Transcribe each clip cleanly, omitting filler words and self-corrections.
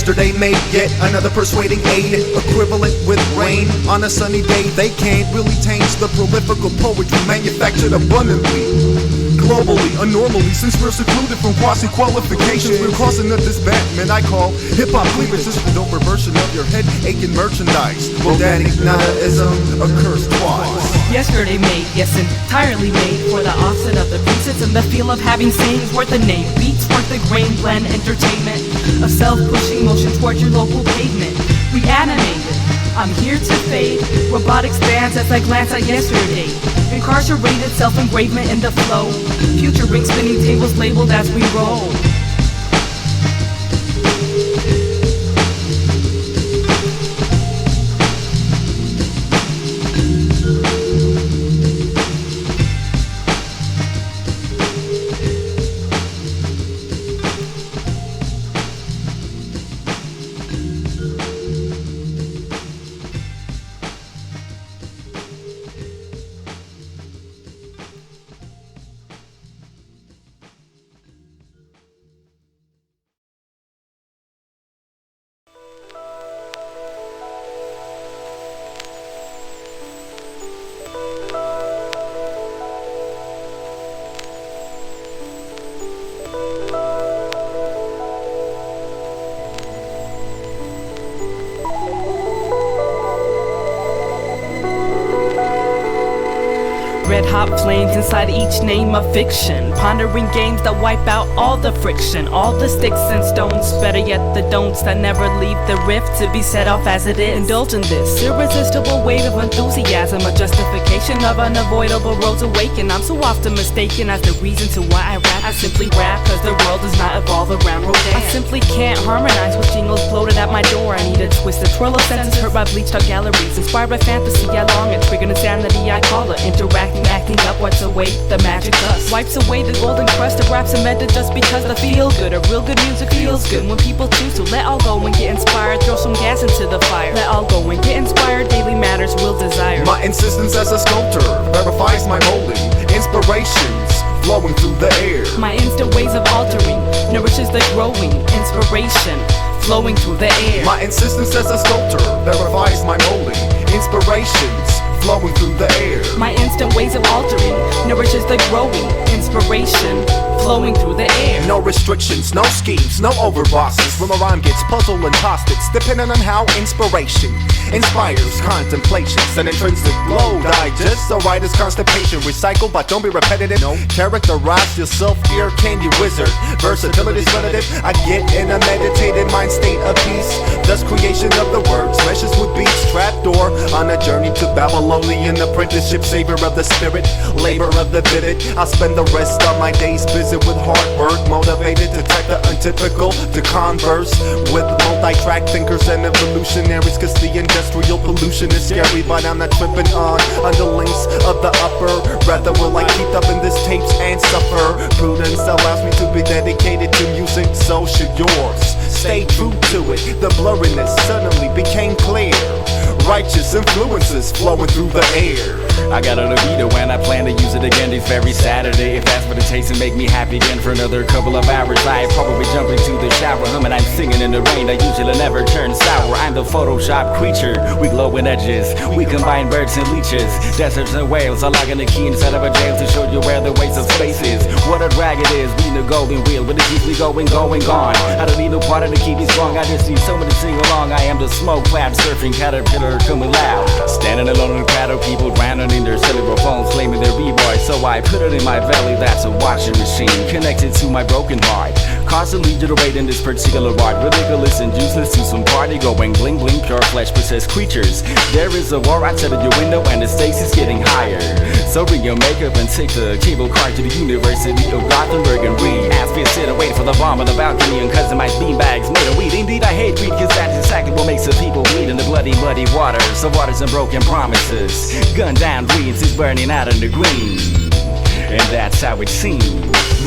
Yesterday made yet another persuading aid, equivalent with rain on a sunny day. They can't really change the prolifical poetry manufactured abundantly, globally, unnormally, since we're secluded from quasi-qualifications. We're crossing up this Batman I call hip-hop cleavage. This is the doper version of your head-aching merchandise. Rodanic Nadaism occurs twice. Yesterday made, yes, entirely made for the offset of the presets and the feel of having sayings worth a name. Beats worth the grain blend entertainment, a self-pushing motion towards your local pavement. Reanimated, I'm here to fade. Robotics bands as I glance at yesterday. Incarcerated self-engravement in the flow. Future ring spinning tables labeled as we roll. Red-hot flames inside each name of fiction, pondering games that wipe out all the friction, all the sticks and stones, better yet the don'ts that never leave the rift to be set off as it is. Indulge in this irresistible wave of enthusiasm, a justification of unavoidable roads awaken. I'm so often mistaken as the reason to why I rap. I simply rap cause the world does not evolve around Rodan. I simply can't harmonize with jingles floated at my door. I need a twist, a twirl of senses hurt by bleached out galleries, inspired by fantasy I long and triggered insanity I call it. Interacting, acting up, wipes away the magic dust, wipes away the golden crust of rap cemented just because the feel good of real good music feels good. When people choose to let all go and get inspired, throw some gas into the fire. Let all go and get inspired, daily matters will desire. My insistence as a sculptor verifies my molding, inspirations flowing through the air. My instant ways of altering nourishes the growing inspiration flowing through the air. My insistence as a sculptor verifies my molding, inspirations flowing through the air. My instant ways of altering nourishes the growing inspiration flowing through the air. No restrictions, no schemes, no overbosses. When my rhyme gets puzzled and hostage, depending on how inspiration inspires contemplations. An intrinsic glow digest, a writer's constipation. Recycle, but don't be repetitive. No. Characterize yourself, ear candy wizard. Versatility's relative. I get in a meditated mind state of peace. Thus creation of the words, meshes with beats. Trapdoor on a journey to Babylonian apprenticeship. Savor of the spirit, labor of the vivid. I'll spend the rest of my days busy with hard work, motivated to track the untypical, to converse with multi-track thinkers and evolutionaries, cause the industrial pollution is scary, but I'm not tripping on underlings of the upper. Rather will I keep up in this tapes and suffer. Prudence allows me to be dedicated to music, so should yours. Stay true to it, the blurriness suddenly became clear. Righteous influences flowing through the air. I got a libido and I plan to use it again this very Saturday. If that's what it takes to make me happy again for another couple of hours, I probably jump into the shower, humming, I'm singing in the rain. I usually never turn sour. I'm the Photoshop creature. We glow in edges. We combine birds and leeches, deserts and whales. I log in the key inside of a jail to show you where the waste of space is. What a drag it is, being a golden wheel, but it keeps me going, gone. I don't need no partner to keep me strong. I just need someone to sing along. I am the smoke cloud surfing caterpillar coming loud. Standing alone in a crowd of people drowning in their cellular phones, claiming they're b-boys. So I put it in my belly, that's a washing machine connected to my broken heart, constantly generating this particular art. Ridiculous and useless to some party going bling bling, pure flesh possessed creatures. There is a war outside of your window and the stakes is getting higher. So bring your makeup and take the cable car to the University of Gothenburg and read. As we sit and wait for the bomb on the balcony and customized beanbags made of weed. Indeed I hate greed, cause that's exactly what makes the people bleed in the bloody muddy waters of waters and broken promises. Gunned down dreams is burning out in the green, and that's how it seems.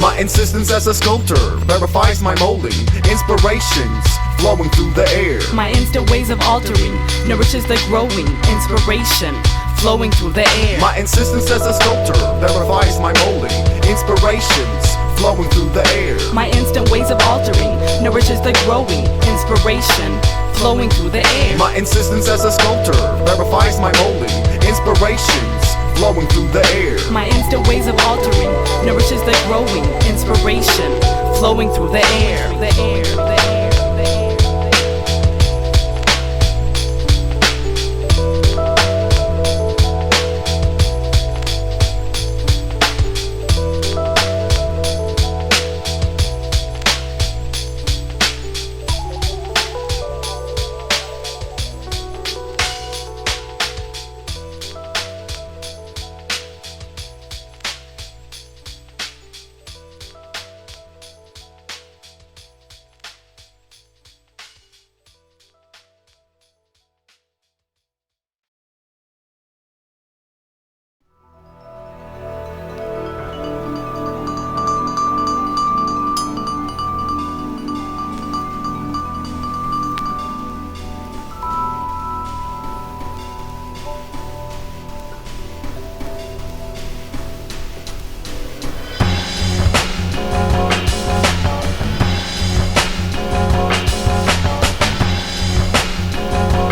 My insistence as a sculptor verifies my molding, inspirations flowing through the air. My instant ways of altering nourishes the growing inspiration flowing through the air. My insistence as a sculptor verifies my molding, inspirations flowing through the air. My instant ways of altering nourishes the growing inspiration flowing through the air. My insistence as a sculptor verifies my molding inspirations flowing through the air. My instant ways of altering nourishes the growing inspiration flowing through the air. The air, the air, the air.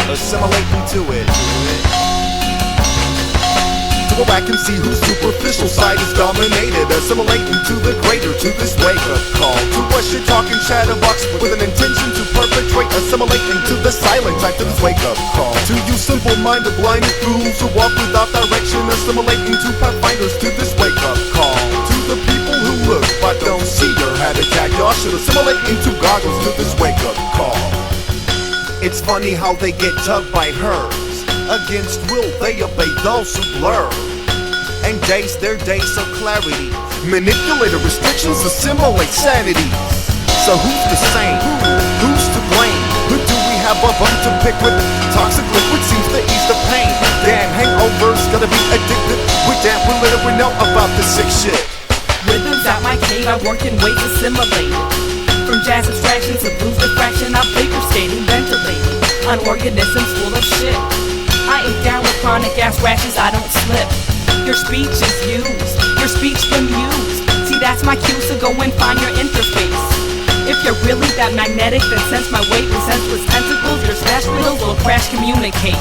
Assimilate into it. To go back and see whose superficial side is dominated. Assimilate into the greater, to this wake-up call. To brush your talking chatterbox with an intention to perpetrate. Assimilate into the silent type to this wake-up call. To you simple-minded blinded fools who walk without direction. Assimilate into pathfinders to this wake-up call. To the people who look but don't see your habitat, y'all should assimilate into goggles to this wake-up call. It's funny how they get tugged by hers. Against will they obey those who blur and daze their days of clarity. Manipulated restrictions assimilate sanity. So who's the same? Who's to blame? Who do we have a bone to pick with? Toxic liquid seems to ease the pain. Damn hangovers gotta be addicted. We damn we literally know about this sick shit. Rhythms at my cave, I work in ways assimilated. From jazz abstractions to blues diffraction, I'm figure skating, ventilating on organisms full of shit. I ain't down with chronic ass rashes, I don't slip. Your speech is used, your speech bemused. See, that's my cue, so go and find your interface. If you're really that magnetic, then sense my weight with senseless tentacles. Your smash riddles will crash communicate.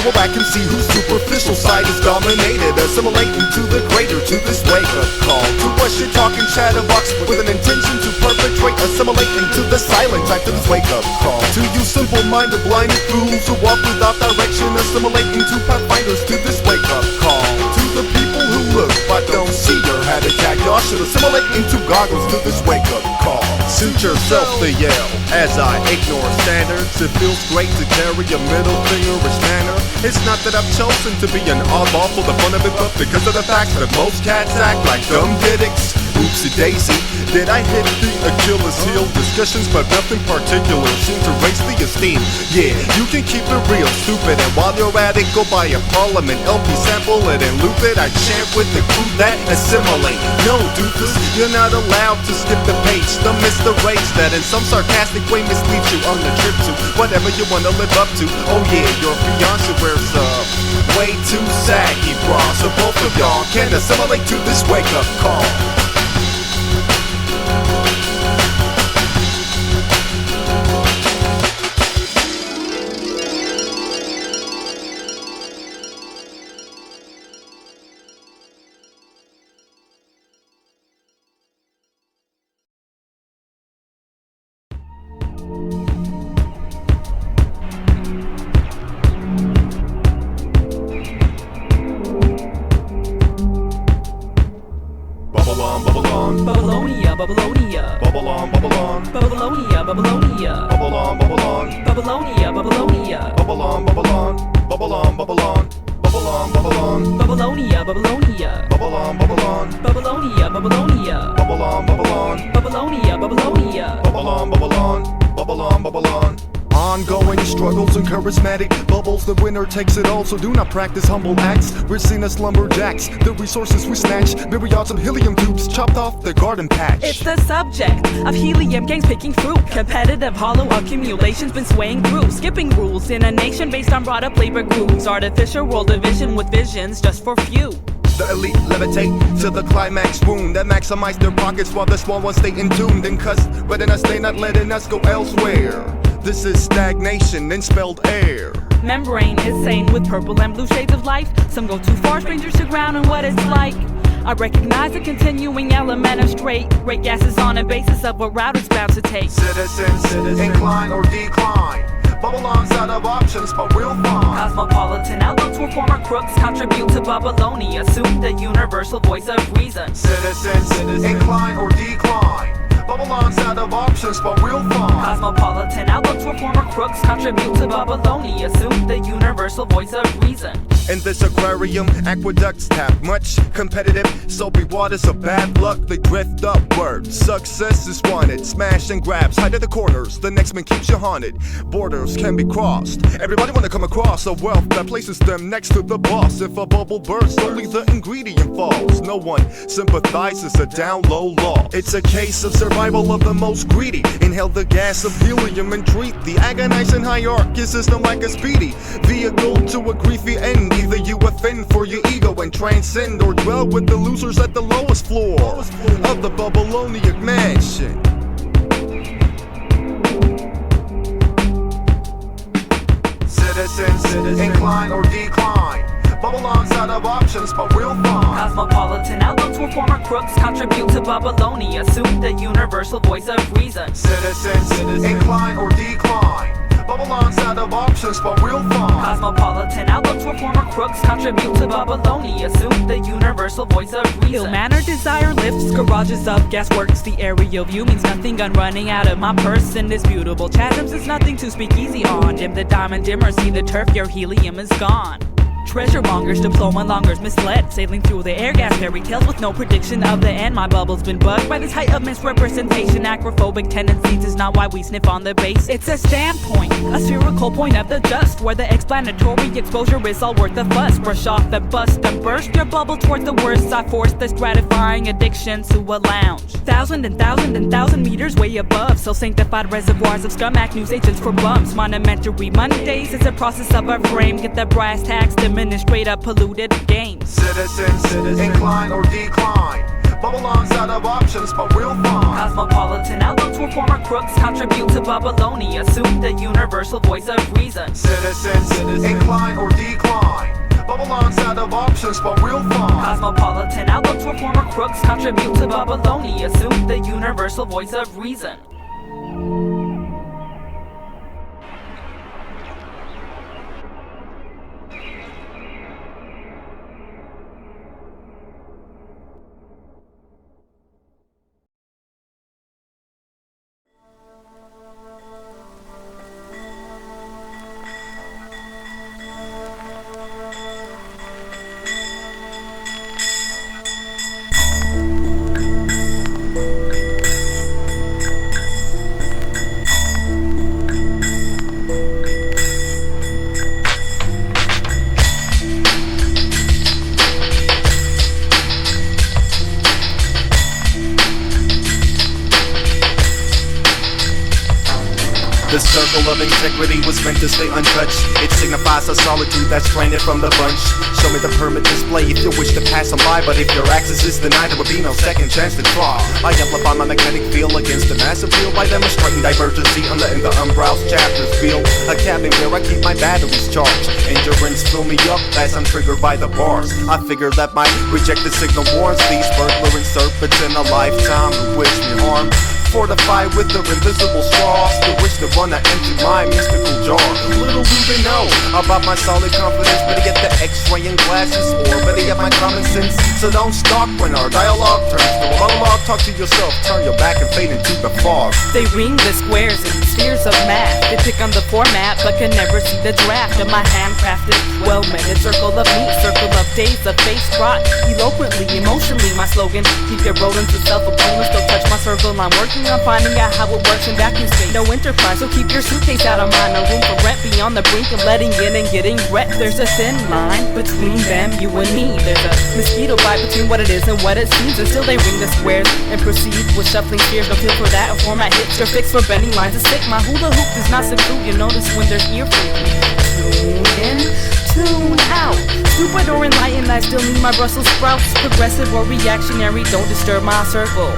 Go back and see whose superficial side is dominated. Assimilate into the greater, to this wake-up call. To brush your talking chatterbox with an intention to perpetrate. Assimilate into the silent type to this wake-up call. To you simple-minded blinded fools who walk without direction. Assimilate into pathfinders to this wake-up call. To the people who look but don't see your habitat, y'all should assimilate into goggles to this wake-up call. Suit yourself to yell as I ignore standards. It feels great to carry a middle fingerish manner. It's not that I've chosen to be an oddball for the fun of it, but because of the fact that most cats act like dumb diddicks. Oopsie daisy, did I hit the Achilles heel? Discussions but nothing particular seem to raise the esteem. Yeah, you can keep it real stupid, and while you're at it, go buy a Parliament LP, sample it and loop it. I chant with the crew that assimilate. No doofus, you're not allowed to skip the page. Don't miss the rage that in some sarcastic way misleads you on the trip to whatever you wanna live up to. Oh yeah, your fiancé wears way too saggy bra, so both of y'all can assimilate to this wake-up call. Babylonia, Babylonia, Bubblon, Bubblon, Babylonia, Babylonia, Bubblon, Bubblon, Babylonia, Babylonia, Bubblon, Bubblon, Bubblon, Bubblon, Bubblon, Bubblon, Babylonia, Babylonia, Bubblon, Bubblon, Babylonia, Babylonia, Bubblon, Bubblon, Babylonia, Babylonia, Bubblon, Bubblon, Bubblon, Bubblon. On ongoing struggles and charismatic bubbles. The winner takes it all, so do not practice humble acts. We're seen as lumberjacks, the resources we snatch. Myriads of helium tubes chopped off the garden patch. It's the subject of helium gangs picking fruit. Competitive hollow accumulation's been swaying through. Skipping rules in a nation based on brought up labor grooves. Artificial world division with visions just for few. The elite levitate to the climax wound that maximize their pockets while the small ones stay entombed. And cuz letting us, they not letting us go elsewhere. This is stagnation in spelled air. Membrane is sane with purple and blue shades of life. Some go too far, strangers to ground and what it's like. I recognize the continuing element of straight rate gases on a basis of what route it's bound to take. Citizens, incline or decline. Bubblon's out of options, but we'll find. Cosmopolitan outlooks where former crooks contribute to Bubblon. Assume the universal voice of reason. Citizens, incline or decline. Bubblon's out of options, but we'll find. Cosmopolitan outlooks where former crooks contribute to Bubblon. Assume the universal voice of reason. In this aquarium, aqueducts tap much competitive. Soapy waters of bad luck, they drift upward. Success is wanted, smash and grabs, hide at the corners. The next man keeps you haunted. Borders can be crossed. Everybody wanna come across a wealth that places them next to the boss. If a bubble bursts, only the ingredient falls. No one sympathizes a down low law. It's a case of survival of the most greedy. Inhale the gas of helium and treat the agonizing hierarchy system like a speedy vehicle to a griefy end. Either you offend for your ego and transcend, or dwell with the losers at the lowest floor of the Bubblonian mansion. Citizens, incline or decline. Bubblon's out of options, but we'll find. Cosmopolitan outlooks where former crooks contribute to Bubblon. Assume the universal voice of reason. Citizens, incline or decline. Bubblon's out of options, but we'll find. Cosmopolitan outlooks where former crooks contribute to Bubblon. Assume the universal voice of reason. Ill manner desire lifts garages of gasworks. The aerial view means nothing. Gun running out of my purse. Indisputable chasms is nothing to speak easy on. Dim the diamond dimmer, see the turf, your helium is gone. Treasure mongers, diploma longers misled, sailing through the air gas fairy tales with no prediction of the end. My bubble's been bugged by this height of misrepresentation. Acrophobic tendencies is not why we sniff on the base. It's a standpoint, a spherical point of the just, where the explanatory exposure is all worth the fuss. Brush off the bust and burst your bubble toward the worst. I force this gratifying addiction to a lounge. Thousand meters way above, so sanctified reservoirs of scum act news agents for bumps. Monumentary Mondays is a process of a frame. Get the brass tacks diminish straight up polluted games. Citizens, incline or decline. Bubblon's out of options, but we'll find. Cosmopolitan outlooks where former crooks contribute to Bubblon. Assume the universal voice of reason. Citizens, incline or decline. Bubblon's out of options, but we'll find. Cosmopolitan outlooks where former crooks contribute to Bubblon. Assume the universal voice of reason. The circle of integrity was meant to stay untouched. It signifies a solitude that's stranded from the bunch. Show me the permit display if you wish to pass them by, but if your access is denied, there will be no second chance to try. I amplify my magnetic field against the massive field by demonstrating divergency and letting the unbrowsed chapters feel a cabin where I keep my batteries charged. Endurance fill me up as I'm triggered by the bars. I figure that my rejected signal warns these burglar serpents in a lifetime who wish me harm. Fortified with their invisible straws, the wish to run empty my mystical jar. Little do they know about my solid confidence, better get the x-ray and glasses, or better get my common sense. So don't stalk when our dialogue turns to a monologue. Talk to yourself, turn your back and fade into the fog. They ring the squares and spheres of math. They pick on the format but can never see the draft of my handcrafted, well-mended circle of meat, circle of days of face brought eloquently, emotionally. My slogan, keep your rolling to self-opponents, don't touch my circle. I'm working on finding out how it works in vacuum space. No enterprise, so keep your suitcase out of mind. No room for rent beyond the brink of letting in and getting wet. There's a thin line between them, you and me. There's a mosquito bite between what it is and what it seems. And still they ring the squares and proceed with shuffling spheres. No feel for that, a format hits your fix for bending lines is sick. My hula hoop does not seclude, you notice when there's ear freaking. Tune in, tune out. Stupid or enlightened, I still need my Brussels sprouts. Progressive or reactionary, don't disturb my circle.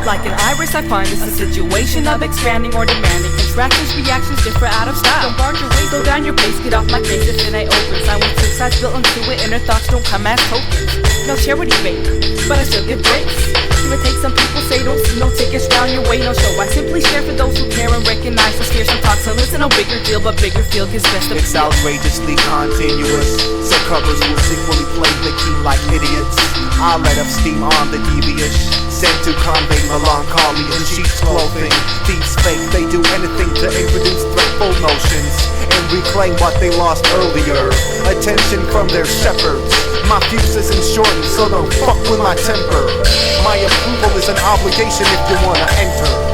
Like an iris, I find it's a situation of expanding or demanding. Contractions, reactions differ out of style. Don't guard your waist, slow down your pace, get off my case if it ain't open. Sign with two sides built into it, inner thoughts don't come as tokens. No charity bait, but I still give grace. Even take some people say don't see no tickets round your way, no show. I simply share for those who care and recognize the spheres. Some talks and listen, no bigger deal, but bigger feel gives best of It's feel. outrageously continuous, so covers will sequally play the key like idiots. I let off steam on the devious, sent to convey melancholy in sheep's clothing. Thieves fake, they do anything to introduce threatful notions and reclaim what they lost earlier. Attention from their shepherds. My fuse isn't shortened, so don't fuck with my temper. My approval is an obligation if you wanna enter.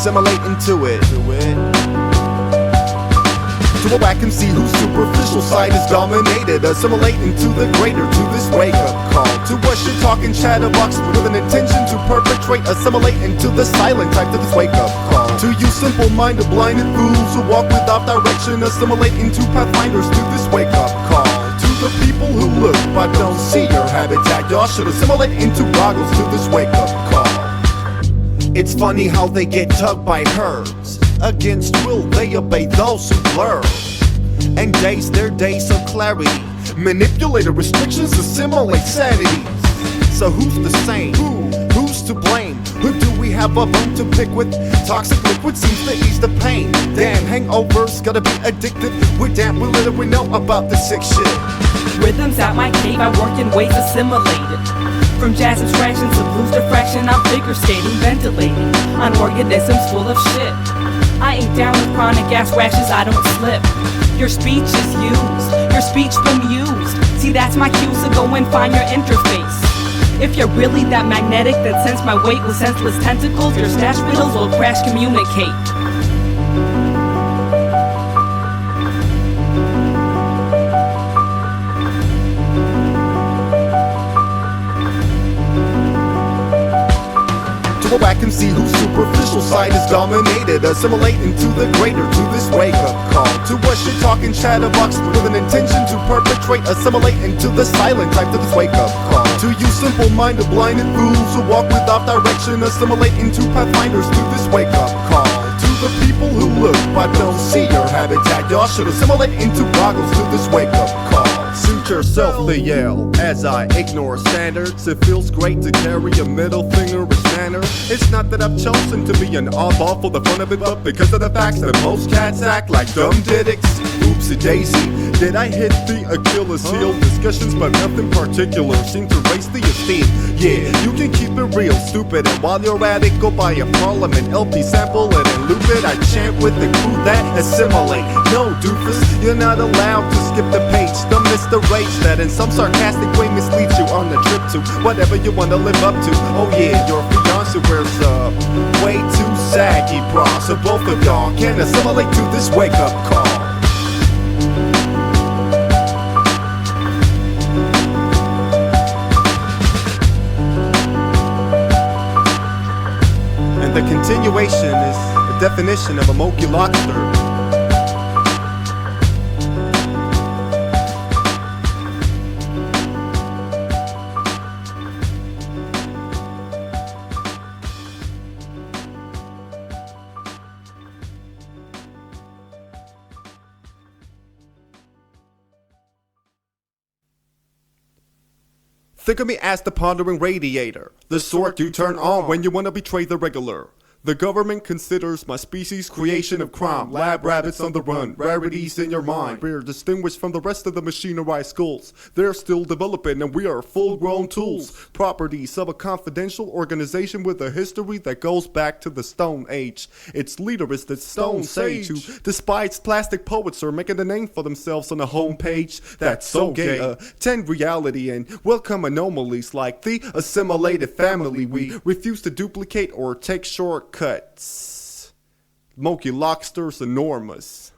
assimilate into it. To a whack MC whose superficial side is dominated, assimilate into the greater to this wake-up call. To a shit-talking chatterbox with an intention to perpetrate, assimilate into the silent type to this wake-up call. To you simple-minded, blinded fools who walk without direction, assimilate into pathfinders to this wake-up call. To the people who look but don't see your habitat, y'all should assimilate into goggles to this wake-up call. It's funny how they get tugged by herds. Against will they obey those who blur and daze their days of clarity. Manipulated restrictions assimilate sanity. So who's the same? Who's to blame? Who do we have a bone to pick with? Toxic liquid seems to ease the pain. Damn, hangovers gotta be addictive. We're damn, we little we know about this sick shit. Rhythms at my cave, I work in ways assimilated. From jazz abstractions to blues diffraction, I'm figure skating, ventilating on organisms full of shit. I ain't down with chronic gas rashes, I don't slip. Your speech is used, your speech bemused. See, that's my cue, so go and find your interface. If you're really that magnetic, then sense my weight with senseless tentacles. Your snatch riddles will crash communicate. To a whack MC whose superficial side is dominated, assimilate into the greater to this wake-up call. To a shit-talking chatterbox with an intention to perpetrate, assimilate into the silent type to this wake-up call. To you simple-minded, blinded fools who walk without direction, assimilate into pathfinders to this wake-up call. To the people who look but don't see your habitat, y'all should assimilate into goggles to this wake-up call. Suit yourself the yell as I ignore standards. It feels great to carry a middle finger as manner. It's not that I've chosen to be an oddball for the fun of it, but because of the facts that most cats act like dumb didicks. Oopsie daisy, did I hit the Achilles heel? Discussions but nothing particular seem to raise the esteem. Yeah, you can keep it real stupid, and while you're at it, go buy a Parliament LP, sample it and loop it. I chant with the crew that assimilate. No doofus, you're not allowed to skip the page. Don't miss the rage that in some sarcastic way misleads you on the trip to whatever you wanna live up to. Oh yeah, your fiance wears a way too saggy bra, so both of y'all can assimilate to this wake-up call. And the continuation is the definition of a Moki lobster. Think of me as the pondering radiator, the sort you turn on when you want to betray the regular. The government considers my species creation of crime. Lab rabbits on the run, rarities in your mind. We're distinguished from the rest of the machinerized schools. They're still developing and we are full-grown tools. Properties of a confidential organization with a history that goes back to the Stone Age. Its leader is the Stone Sage, who despises plastic poets are making a name for themselves on a homepage. That's so gay. Attend reality and welcome anomalies like the assimilated family. We refuse to duplicate or take shortcuts. Moki Lockster's enormous.